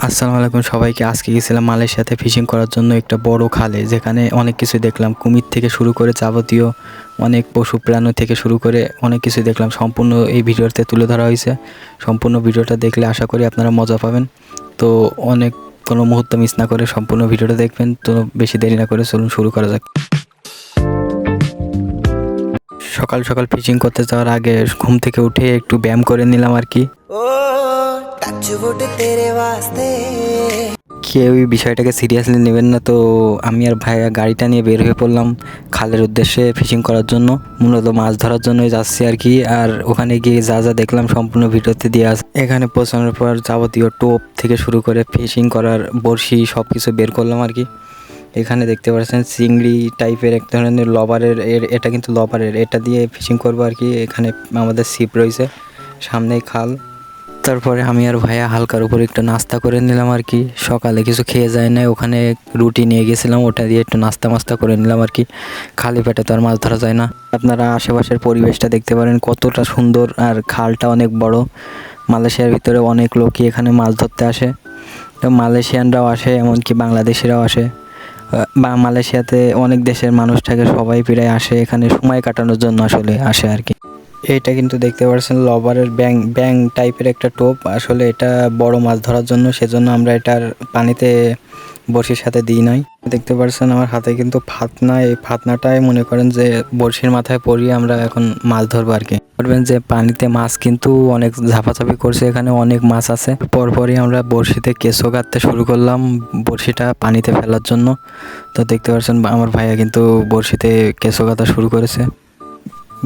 আসসালামু আলাইকুম সবাইকে। আজকে গেছিলাম মালয়েশিয়াতে ফিশিং করার জন্য একটা বড় খালে, যেখানে অনেক কিছু দেখলাম। কুমির থেকে শুরু করে যাবতীয় অনেক পশু প্রাণী থেকে শুরু করে অনেক কিছু দেখলাম। সম্পূর্ণ এই ভিডিওতে তুলে ধরা হয়েছে। সম্পূর্ণ ভিডিওটা দেখলে আশা করি আপনারা মজা পাবেন। তো কোনো মুহূর্ত মিস না করে সম্পূর্ণ ভিডিওটা দেখবেন। তো বেশি দেরি না করে চলুন শুরু করা যাক। সকাল সকাল ফিশিং করতে যাওয়ার আগে ঘুম থেকে উঠে একটু ব্যায়াম করে নিলাম আর কি। কেউ এই বিষয়টাকে সিরিয়াসলি নেবেন না। তো আমি আর ভাইয়া গাড়িটা নিয়ে বের হয়ে পড়লাম খালের উদ্দেশ্যে ফিশিং করার জন্য। মূলত মাছ ধরার জন্যই যাচ্ছি আর কি। আর ওখানে গিয়ে যা যা দেখলাম সম্পূর্ণ ভিডিওতে দিয়ে আসে। এখানে পৌঁছানোর পর যাবতীয় টোপ থেকে শুরু করে ফিশিং করার বড়শি সব কিছু বের করলাম আর কি। এখানে দেখতে পাচ্ছেন চিংড়ি টাইপের এক ধরনের লবারের, এটা কিন্তু লবারের, এটা দিয়ে ফিশিং করবো আর কি। এখানে আমাদের ছিপ রয়েছে, সামনেই খাল। তারপরে আমি আর ভাইয়া হালকার উপর একটু নাস্তা করে নিলাম আর কি। সকালে কিছু খেয়ে যায় না, ওখানে রুটি নিয়ে গেছিলাম, ওটা দিয়ে একটু নাস্তা করে নিলাম আর কি। খালি পেটে তো আর মাছ ধরা যায় না। আপনারা আশেপাশের পরিবেশটা দেখতে পারেন কতটা সুন্দর, আর খালটা অনেক বড়। মালয়েশিয়ার ভিতরে অনেক লোকই এখানে মাছ ধরতে আসে। তো মালয়েশিয়ানরাও আসে, এমনকি বাংলাদেশিরাও আসে। বা মালয়েশিয়াতে অনেক দেশের মানুষ থাকে, সবাই প্রায় আসে এখানে সময় কাটানোর জন্য আসলে আসে আর কি। এইটা কিন্তু দেখতে পাচ্ছেন লবারের ব্যাং টাইপের একটা টোপ। আসলে এটা বড় মাছ ধরার জন্য, সেজন্য আমরা এটার পানিতে বড়শির সাথে দিই নাই। দেখতে পাচ্ছেন আমার হাতে কিন্তু ফাতনা, এই ফাতনাটাই মনে করেন যে বড়শির মাথায় পরিয়ে আমরা এখন মাছ ধরবো আর কি। বলবেন যে পানিতে মাছ কিন্তু অনেক ঝাপাঝাপি করছে, এখানে অনেক মাছ আছে। পরপরই আমরা বড়শিতে কেঁচো গাঁথতে শুরু করলাম বড়শিটা পানিতে ফেলার জন্য। তো দেখতে পাচ্ছেন আমার ভাইয়া কিন্তু বড়শিতে কেঁচো গাঁথা শুরু করেছে।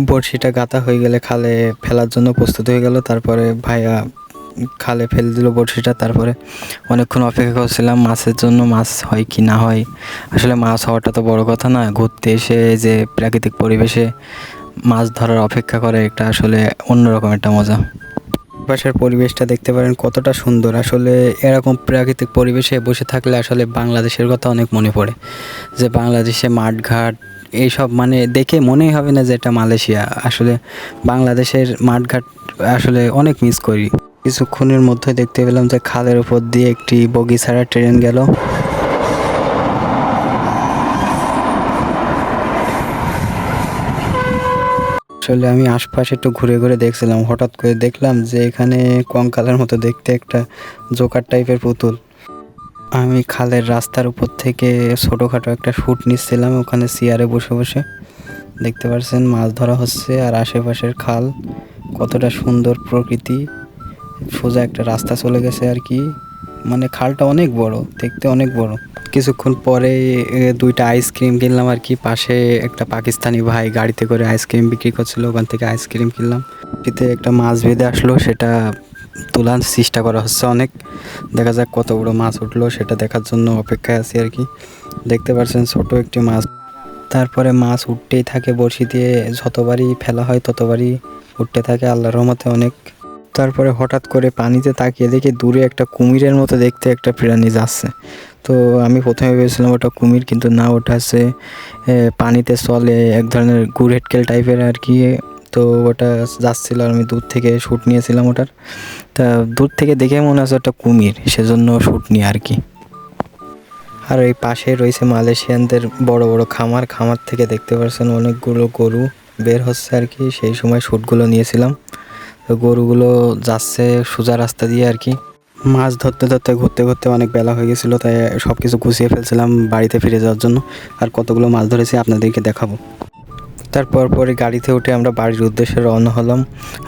বড়শিটা গাঁথা হয়ে গেলে খালে ফেলার জন্য প্রস্তুত হয়ে গেল। তারপরে ভাইয়া খালে ফেলে দিল বড়শিটা। তারপরে অনেকক্ষণ অপেক্ষা করছিলাম মাছের জন্য, মাছ হয় কি না হয়। আসলে মাছ হওয়াটা তো বড় কথা না, ঘুরতে এসে যে প্রাকৃতিক পরিবেশে মাছ ধরার অপেক্ষা করে, এটা আসলে অন্যরকম একটা মজা। পাশের পরিবেশটা দেখতে পারেন কতটা সুন্দর। আসলে এরকম প্রাকৃতিক পরিবেশে বসে থাকলে আসলে বাংলাদেশের কথা অনেক মনে পড়ে, যে বাংলাদেশে মাঠঘাট এইসব মানে দেখে মনেই হবে না যে এটা মালয়েশিয়া। আসলে বাংলাদেশের মাঠঘাট আসলে অনেক মিস করি। কিছুক্ষণের মধ্যে দেখতে পেলাম যে খালের উপর দিয়ে একটি বগি ছাড়া ট্রেন গেল। আসলে আমি আশপাশে একটু ঘুরে ঘুরে দেখছিলাম, হঠাৎ করে দেখলাম যে এখানে কঙ্কালের মতো দেখতে একটা জোকার টাইপের পুতুল। আমি খালের রাস্তার উপর থেকে ছোটোখাটো একটা শ্যুট নিচ্ছিলাম, ওখানে চেয়ারে বসে বসে। দেখতে পাচ্ছেন মাছ ধরা হচ্ছে, আর আশেপাশের খাল কতটা সুন্দর প্রকৃতি। সোজা একটা রাস্তা চলে গেছে আর কি। মানে খালটা অনেক বড়, দেখতে অনেক বড়। কিছুক্ষণ পরে দুইটা আইসক্রিম কিনলাম আর কি। পাশে একটা পাকিস্তানি ভাই গাড়িতে করে আইসক্রিম বিক্রি করছিল, ওখান থেকে আইসক্রিম কিনলাম। এতে একটা মাছ বেঁধে আসলো, সেটা তোলার চেষ্টা করা হচ্ছে অনেক। দেখা যাক কত বড় মাছ উঠলো, সেটা দেখার জন্য অপেক্ষায় আছি আর কি। দেখতে পাচ্ছেন ছোট একটি মাছ। তারপরে মাছ উঠতেই থাকে, বড়শি দিয়ে যতবারই ফেলা হয় ততবারই উঠতে থাকে আল্লাহর রহমতে অনেক। তারপরে হঠাৎ করে পানিতে তাকিয়ে দেখি দূরে একটা কুমিরের মতো দেখতে একটা প্রাণী যাচ্ছে। তো আমি প্রথমে ভেবেছিলাম ওটা কুমির, কিন্তু না, ওটা হচ্ছে পানিতে চলে এক ধরনের গুড়হেটকেল টাইপের আর কি। তো ওটা যাচ্ছিল, আর আমি দূর থেকে শ্যুট নিয়েছিলাম ওটার। তা দূর থেকে দেখে মনে হচ্ছে ওটা কুমির, সেজন্য শ্যুট নিয়ে আর কি। আর এই পাশে রয়েছে মালয়েশিয়ানদের বড় বড় খামার। খামার থেকে দেখতে পাচ্ছেন অনেকগুলো গরু বের হচ্ছে আর কি। সেই সময় শ্যুটগুলো নিয়েছিলাম। তো গরুগুলো যাচ্ছে সোজা রাস্তা দিয়ে আর কি। মাছ ধরতে ধরতে ঘুরতে ঘুরতে অনেক বেলা হয়ে গেছিলো, তাই সব কিছু গুছিয়ে ফেলছিলাম বাড়িতে ফিরে যাওয়ার জন্য। আর কতগুলো মাছ ধরেছি আপনাদেরকে দেখাবো। তারপর পরে গাড়িতে উঠে আমরা বাড়ির উদ্দেশ্যে রওনা হলাম।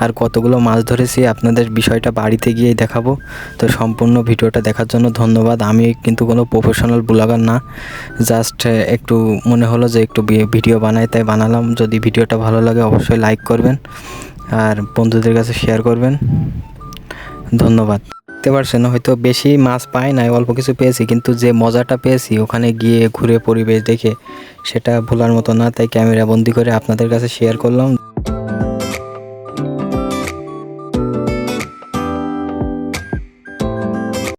আর কতগুলো মাছ ধরেছি আপনাদের বিষয়টা বাড়িতে গিয়েই দেখাবো। তো সম্পূর্ণ ভিডিওটা দেখার জন্য ধন্যবাদ। আমি কিন্তু কোনো প্রফেশনাল ব্লগার না, জাস্ট একটু মনে হলো যে একটু ভিডিও বানাই, তাই বানালাম। যদি ভিডিওটা ভালো লাগে অবশ্যই লাইক করবেন আর বন্ধুদের কাছে শেয়ার করবেন। ধন্যবাদ। দেখতে পারছেন হয়তো বেশি মাছ পাই নাই, অল্প কিছু পেয়েছি, কিন্তু যে মজাটা পেয়েছি ওখানে গিয়ে ঘুরে পরিবেশ দেখে, সেটা ভোলার মতো না। তাই ক্যামেরা বন্দি করে আপনাদের কাছে শেয়ার করলাম।